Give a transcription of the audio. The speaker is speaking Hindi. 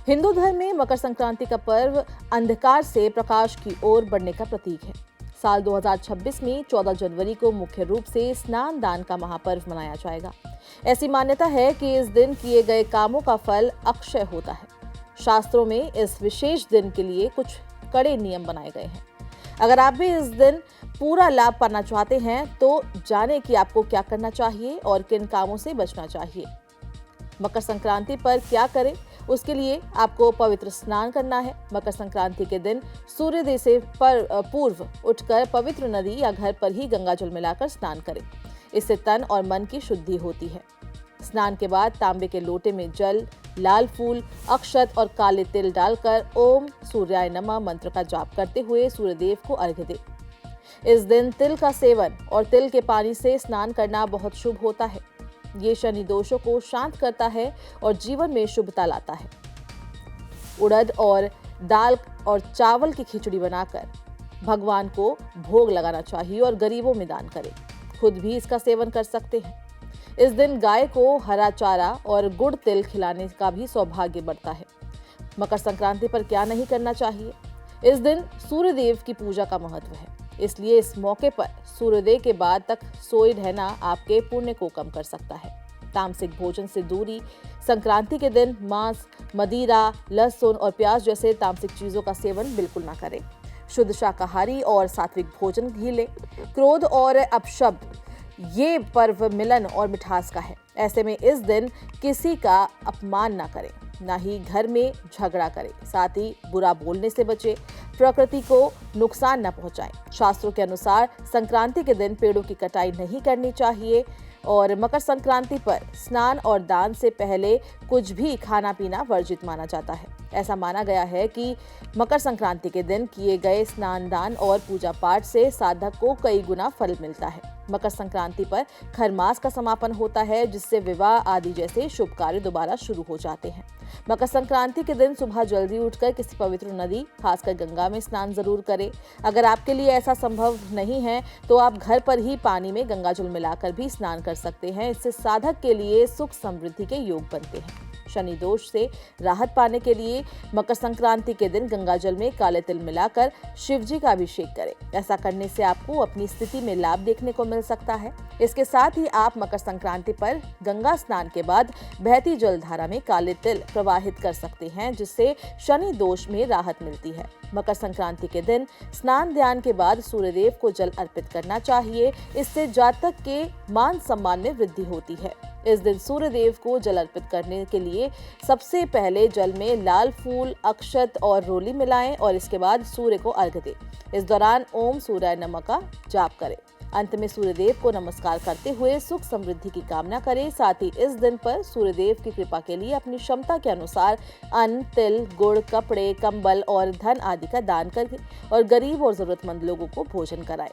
हिंदू धर्म में मकर संक्रांति का पर्व अंधकार से प्रकाश की ओर बढ़ने का प्रतीक है। साल 2026 में 14 जनवरी को मुख्य रूप से स्नान दान का महापर्व मनाया जाएगा। ऐसी मान्यता है कि इस दिन किए गए कामों का फल अक्षय होता है। शास्त्रों में इस विशेष दिन के लिए कुछ कड़े नियम बनाए गए हैं। अगर आप भी इस दिन पूरा लाभ पाना चाहते हैं तो जानें कि आपको क्या करना चाहिए और किन कामों से बचना चाहिए। मकर संक्रांति पर क्या करें, उसके लिए आपको पवित्र स्नान करना है। मकर संक्रांति के दिन सूर्योदय से पूर्व उठकर पवित्र नदी या घर पर ही गंगा जल मिलाकर स्नान करें। इससे तन और मन की शुद्धि होती है। स्नान के बाद तांबे के लोटे में जल, लाल फूल, अक्षत और काले तिल डालकर ओम सूर्याय नमः मंत्र का जाप करते हुए सूर्यदेव को अर्घ्य दें। इस दिन तिल का सेवन और तिल के पानी से स्नान करना बहुत शुभ होता है। ये शनि दोषों को शांत करता है और जीवन में शुभता लाता है। उड़द और दाल और चावल की खिचड़ी बनाकर भगवान को भोग लगाना चाहिए और गरीबों में दान करें। खुद भी इसका सेवन कर सकते हैं। इस दिन गाय को हरा चारा और गुड़ तिल खिलाने का भी सौभाग्य बढ़ता है। मकर संक्रांति पर क्या नहीं करना चाहिए? इस दिन सूर्यदेव की पूजा का महत्व है, इसलिए इस मौके पर सूर्योदय के बाद तक सोए रहना आपके पुण्य को कम कर सकता है। तामसिक भोजन से दूरी। संक्रांति के दिन मांस, मदिरा, लहसुन और प्याज जैसे तामसिक चीजों का सेवन बिल्कुल ना करें। शुद्ध शाकाहारी और सात्विक भोजन ही लें। क्रोध और अपशब्द, ये पर्व मिलन और मिठास का है। ऐसे में इस दिन किसी का अपमान ना करें, ना ही घर में झगड़ा करें। साथ ही बुरा बोलने से बचें, प्रकृति को नुकसान न पहुंचाएं। शास्त्रों के अनुसार संक्रांति के दिन पेड़ों की कटाई नहीं करनी चाहिए और मकर संक्रांति पर स्नान और दान से पहले कुछ भी खाना पीना वर्जित माना जाता है। ऐसा माना गया है कि मकर संक्रांति के दिन किए गए स्नान दान और पूजा पाठ से साधक को कई गुना फल मिलता है। मकर संक्रांति पर खरमास का समापन होता है, जिससे विवाह आदि जैसे शुभ कार्य दोबारा शुरू हो जाते हैं। मकर संक्रांति के दिन सुबह जल्दी उठकर किसी पवित्र नदी, खासकर गंगा में स्नान जरूर करें। अगर आपके लिए ऐसा संभव नहीं है तो आप घर पर ही पानी में गंगा जल मिलाकर भी स्नान कर सकते हैं। इससे साधक के लिए सुख समृद्धि के योग बनते हैं। शनि दोष से राहत पाने के लिए मकर संक्रांति के दिन गंगा जल में काले तिल मिलाकर शिव जी का अभिषेक करें। ऐसा करने से आपको अपनी स्थिति में लाभ देखने को मिल सकता है। इसके साथ ही आप मकर संक्रांति पर गंगा स्नान के बाद बहती जलधारा में काले तिल प्रवाहित कर सकते हैं, जिससे शनि दोष में राहत मिलती है। मकर संक्रांति के दिन स्नान ध्यान के बाद सूर्यदेव को जल अर्पित करना चाहिए। इससे जातक के मान सम्मान में वृद्धि होती है। इस दिन सूर्यदेव को जल अर्पित करने के लिए सबसे पहले जल में लाल फूल, अक्षत और रोली मिलाएं और इसके बाद सूर्य को अर्घ्य दें। इस दौरान ओम सूर्याय नमः का जाप करें। अंत में सूर्यदेव को नमस्कार करते हुए सुख समृद्धि की कामना करें। साथ ही इस दिन पर सूर्यदेव की कृपा के लिए अपनी क्षमता के अनुसार अन्न, तिल, गुड़, कपड़े, कंबल और धन आदि का दान करें और गरीब और जरूरतमंद लोगों को भोजन कराएं।